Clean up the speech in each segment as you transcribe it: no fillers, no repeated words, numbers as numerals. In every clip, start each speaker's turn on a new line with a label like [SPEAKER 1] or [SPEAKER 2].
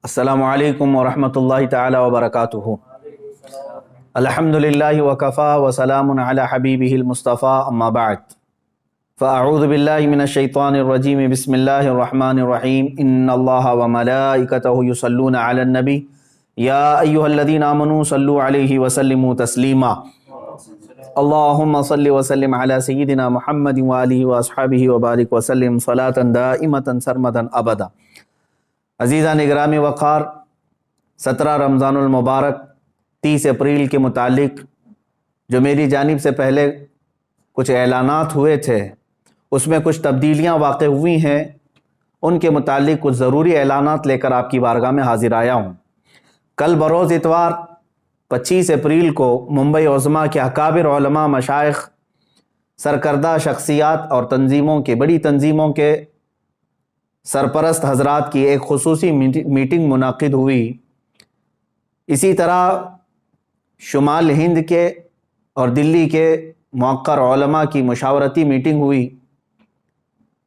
[SPEAKER 1] अस्सलामु अलैकुम वरहमतुल्लाहि ताला वबरकातुहू। अल्हम्दुलिल्लाहि वकफ़ा व सलामुन अला हबीबिहिल मुस्तफ़ा अम्मा बाद। फ़अऊज़ु बिल्लाहि मिनश शैतानिर रजीम। बिस्मिल्लाहिर रहमानिर रहीम। इन्नल्लाहा व मलाइकतहु युसल्लूना अलन नबी या अय्युहल्लज़ीना आमनू सल्लु अलैहि व सल्लिमू तस्लीमा। अल्लाहुम्मा सल्लि व सल्लिम अला सय्यिदिना मुहम्मदिन व आलिहि व अस्हाबिहि व बारिक व सल्लिम सलातन दाइमतन सरमदन अबदा। अज़ीज़ान इकराम वक़ार, 17 रमज़ानुल मुबारक 30 अप्रैल के मुतालिक जो मेरी जानिब से पहले कुछ ऐलानात हुए थे उसमें कुछ तब्दीलियाँ वाक़ हुई हैं। उनके मुतालिक कुछ ज़रूरी ऐलानात लेकर आपकी बारगाह में हाजिर आया हूँ। कल बरोज़ इतवार 25 अप्रैल को मुंबई उज़्मा के अकाबिर उलमा, मशाइख़, सरकर्दा शख्सियात और तंजीमों के बड़ी तंजीमों के सरपरस्त हजरात की एक खुसूसी मीटिंग मुनाकिद हुई। इसी तरह शुमाल हिंद के और दिल्ली के मुअक्कर उलमा की मुशावरती मीटिंग हुई।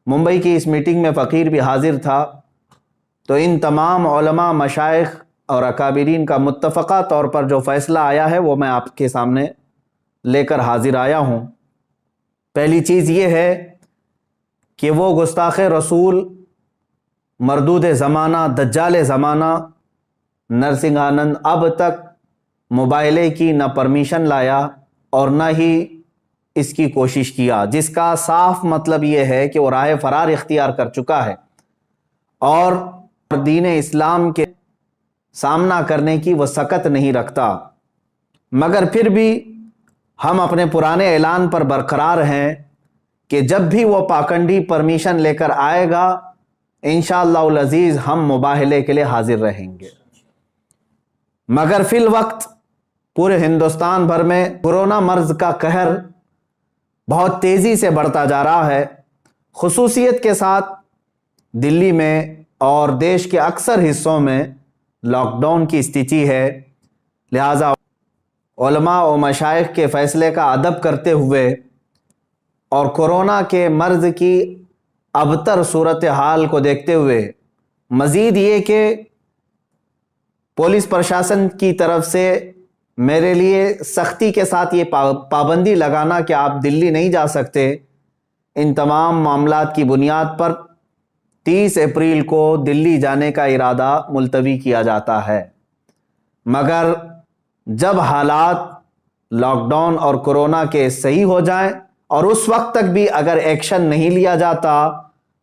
[SPEAKER 1] मुंबई की इस मीटिंग में फ़कीर भी हाजिर था। तो इन तमाम उलमा, मशाइख़ और अकाबिरीन का मुत्तफ़क़ा तौर पर जो फ़ैसला आया है वो मैं आपके सामने लेकर हाजिर आया हूँ। पहली चीज़ ये है कि वो गुस्ताख़ रसूल, मरदूद ज़माना, दज्जाल ज़माना नरसिंहानंद अब तक मुबाइले की न परमिशन लाया और न ही इसकी कोशिश किया, जिसका साफ मतलब ये है कि वो राह फरार इख्तियार कर चुका है और दीन इस्लाम के सामना करने की वो सकत नहीं रखता। मगर फिर भी हम अपने पुराने ऐलान पर बरकरार हैं कि जब भी वो पाखंडी परमिशन लेकर आएगा इंशाअल्लाहुल अज़ीज़ हम मुबाहले के लिए हाजिर रहेंगे। मगर फिल वक्त पूरे हिंदुस्तान भर में कोरोना मर्ज का कहर बहुत तेज़ी से बढ़ता जा रहा है। खुसूसियत के साथ दिल्ली में और देश के अक्सर हिस्सों में लॉकडाउन की स्थिति है। लिहाजा उलमा व मशाइख़ के फ़ैसले का अदब करते हुए और कोरोना के मर्ज़ की अबतर सूरत हाल को देखते हुए, मज़ीद ये कि पुलिस प्रशासन की तरफ से मेरे लिए सख्ती के साथ ये पाबंदी लगाना कि आप दिल्ली नहीं जा सकते, इन तमाम मामलात की बुनियाद पर 30 अप्रैल को दिल्ली जाने का इरादा मुलतवी किया जाता है। मगर जब हालात लॉकडाउन और कोरोना के सही हो जाएं और उस वक्त तक भी अगर एक्शन नहीं लिया जाता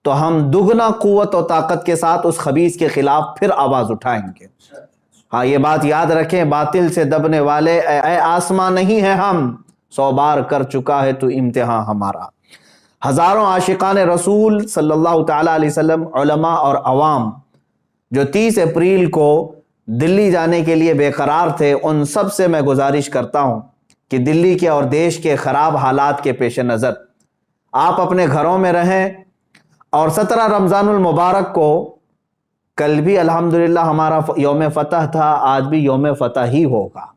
[SPEAKER 1] तो हम दुगना क़ुव्वत और ताकत के साथ उस खबीस के खिलाफ फिर आवाज़ उठाएंगे। हाँ, ये बात याद रखें, बातिल से दबने वाले ए आसमां नहीं है हम, 100 बार कर चुका है तो इम्तिहान हमारा। हज़ारों आशिकान रसूल सल्लल्लाहु ताला अलैहि वसल्लम, उलमा और अवाम जो 30 अप्रैल को दिल्ली जाने के लिए बेकरार थे, उन सब से मैं गुजारिश करता हूँ कि दिल्ली के और देश के ख़राब हालात के पेश नज़र आप अपने घरों में रहें और 17 रमज़ानुल मुबारक को, कल भी अल्हम्दुलिल्लाह हमारा यौम फ़तह था, आज भी यौम फ़तह ही होगा।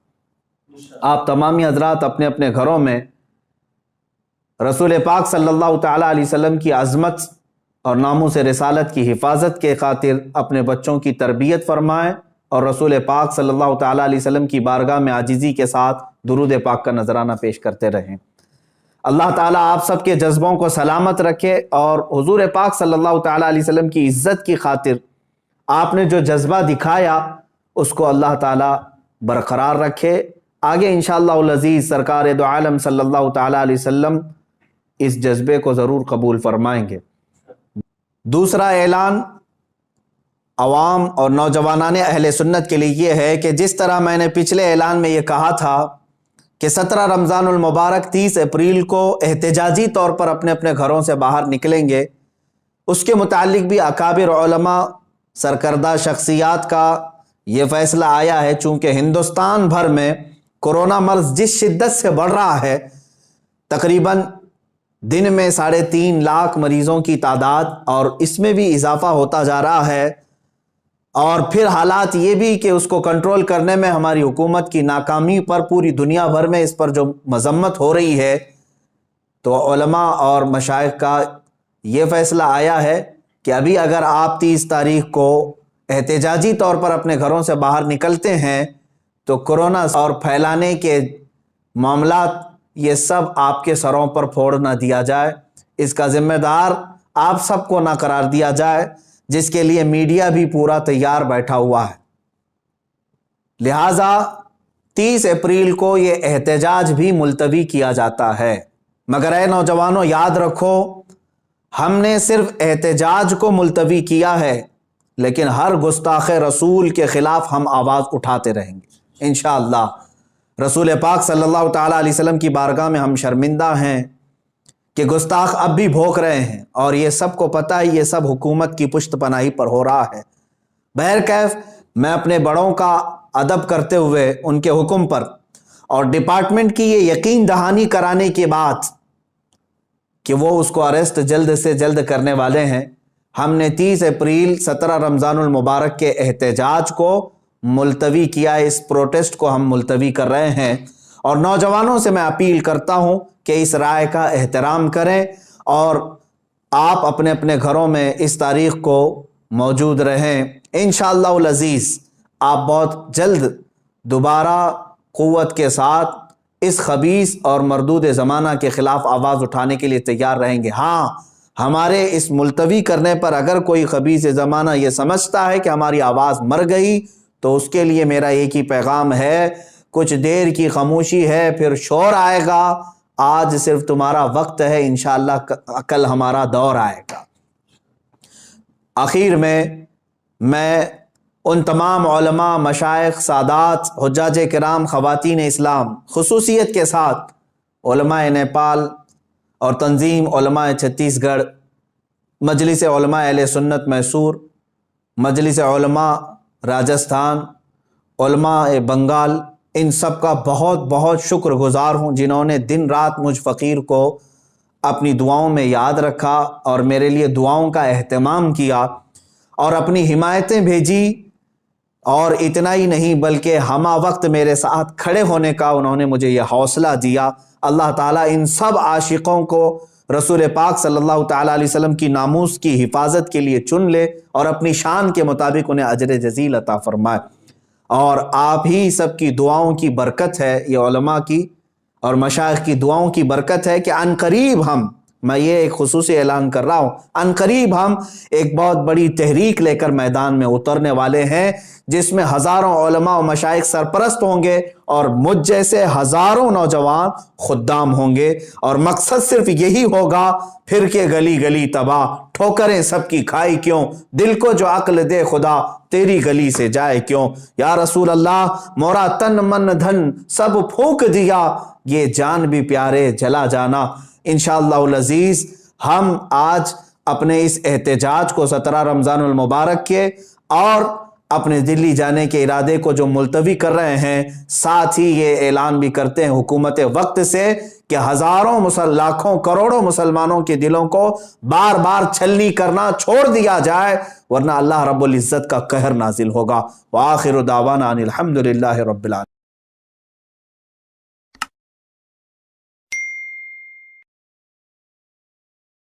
[SPEAKER 1] आप तमामी हज़रात अपने अपने घरों में रसूल पाक सल्लल्लाहु ताला अलैहि वसल्लम की अज़मत और नामूस रिसालत की हिफाजत के खातिर अपने बच्चों की तरबियत फरमाएँ और रसूल पाक सल्लल्लाहु ताला अलैहि वसल्लम की बारगाह में आजिज़ी के साथ दुरूद पाक का नजराना पेश करते रहें। अल्लाह ताला आप सब के जज्बों को सलामत रखे और हुजूर पाक सल्लल्लाहु ताला अलैहि वसल्लम की इज़्ज़त की खातिर आपने जो जज्बा दिखाया उसको अल्लाह ताला बरकरार रखे। आगे इंशाअल्लाहुल अज़ीज़ सरकार दो आलम सल्लल्लाहु ताला अलैहि वसल्लम इस जज्बे को ज़रूर कबूल फरमाएंगे। दूसरा ऐलान अवाम और नौजवानान अहले सुन्नत के लिए ये है कि जिस तरह मैंने पिछले ऐलान में ये कहा था कि 17 रमज़ानुल मुबारक 30 अप्रैल को एहतिजाजी तौर पर अपने अपने घरों से बाहर निकलेंगे, उसके मुतालिक भी अकाबिर उलमा, सरकर्दा शख्सियात का ये फ़ैसला आया है। चूँकि हिंदुस्तान भर में कोरोना मर्ज़ जिस शिद्दत से बढ़ रहा है, तकरीबन दिन में 3.5 लाख मरीज़ों की तादाद और इसमें भी इजाफ़ा होता जा रहा है और फिर हालात ये भी कि उसको कंट्रोल करने में हमारी हुकूमत की नाकामी पर पूरी दुनिया भर में इस पर जो मज़म्मत हो रही है, तो उलमा और मशाइख़ का ये फ़ैसला आया है कि अभी अगर आप 30 तारीख को احتجاجی طور پر اپنے گھروں سے باہر نکلتے ہیں تو کورونا اور پھیلانے کے معاملات یہ سب آپ کے سروں پر پھوڑ نہ دیا جائے، اس کا ذمہ دار آپ سب کو نہ قرار دیا جائے، جس کے لیے میڈیا بھی پورا تیار بیٹھا ہوا ہے۔ لہٰذا 30 اپریل کو یہ احتجاج بھی ملتوی کیا جاتا ہے۔ مگر اے نوجوانوں، یاد رکھو، ہم نے صرف احتجاج کو ملتوی کیا ہے، لیکن ہر گستاخ رسول کے خلاف ہم آواز اٹھاتے رہیں گے انشاءاللہ۔ رسول پاک صلی اللہ تعالیٰ علیہ وسلم کی بارگاہ میں ہم شرمندہ ہیں کہ گستاخ اب بھی بھوک رہے ہیں، اور یہ سب کو پتہ ہے یہ سب حکومت کی پشت پناہی پر ہو رہا ہے۔ بہرکیف میں اپنے بڑوں کا ادب کرتے ہوئے ان کے حکم پر اور ڈپارٹمنٹ کی یہ یقین دہانی کرانے کے بعد کہ وہ اس کو اریسٹ جلد سے جلد کرنے والے ہیں، ہم نے 30 اپریل 17 رمضان المبارک کے احتجاج کو ملتوی کیا ہے۔ اس پروٹیسٹ کو ہم ملتوی کر رہے ہیں، اور نوجوانوں سے میں اپیل کرتا ہوں کہ اس رائے کا احترام کریں اور آپ اپنے اپنے گھروں میں اس تاریخ کو موجود رہیں۔ انشاءاللہ العزیز آپ بہت جلد دوبارہ قوت کے ساتھ اس خبیث اور مردود زمانہ کے خلاف آواز اٹھانے کے لیے تیار رہیں گے۔ ہاں، ہمارے اس ملتوی کرنے پر اگر کوئی خبیث زمانہ یہ سمجھتا ہے کہ ہماری آواز مر گئی تو اس کے لیے میرا ایک ہی پیغام ہے، کچھ دیر کی خاموشی ہے پھر شور آئے گا، آج صرف تمہارا وقت ہے، انشاءاللہ کل ہمارا دور آئے گا۔ آخر میں ان تمام علماء، مشائخ، سادات، حجاج کرام، خواتین اسلام، خصوصیت کے ساتھ علماء نیپال اور تنظیم علماء چھتیس گڑھ، مجلس علماء اہل سنت میسور، مجلس علماء راجستھان، علماء بنگال، ان سب کا بہت بہت شکر گزار ہوں جنہوں نے دن رات مجھ فقیر کو اپنی دعاؤں میں یاد رکھا اور میرے لیے دعاؤں کا اہتمام کیا اور اپنی حمایتیں بھیجی، اور اتنا ہی نہیں بلکہ ہمہ وقت میرے ساتھ کھڑے ہونے کا انہوں نے مجھے یہ حوصلہ دیا۔ اللہ تعالیٰ ان سب عاشقوں کو رسول پاک صلی اللہ تعالیٰ علیہ وسلم کی ناموس کی حفاظت کے لیے چن لے اور اپنی شان کے مطابق انہیں اجر جزیل عطا فرمائے۔ اور آپ ہی سب کی دعاؤں کی برکت ہے، یہ علماء کی اور مشائخ کی دعاؤں کی برکت ہے کہ عنقریب میں یہ ایک خصوصی اعلان کر رہا ہوں، عنقریب ہم ایک بہت بڑی تحریک لے کر میدان میں اترنے والے ہیں، جس میں ہزاروں علماء و مشائخ سرپرست ہوں گے اور مجھ جیسے ہزاروں نوجوان خدام ہوں گے، اور مقصد صرف یہی ہوگا، پھر کے گلی گلی تباہ، ٹھوکریں سب کی کھائی کیوں، دل کو جو عقل دے خدا، تیری گلی سے جائے کیوں، یا رسول اللہ مورا تن من دھن سب پھونک دیا، یہ جان بھی پیارے جلا جانا۔ انشاءاللہ العزیز ہم آج اپنے اس احتجاج کو 17 رمضان المبارک کے اور اپنے دلی جانے کے ارادے کو جو ملتوی کر رہے ہیں، ساتھ ہی یہ اعلان بھی کرتے ہیں حکومت وقت سے کہ ہزاروں لاکھوں کروڑوں مسلمانوں کے دلوں کو بار بار چھلنی کرنا چھوڑ دیا جائے، ورنہ اللہ رب العزت کا قہر نازل ہوگا۔ وآخر دعوانا ان الحمدللہ رب العالمین۔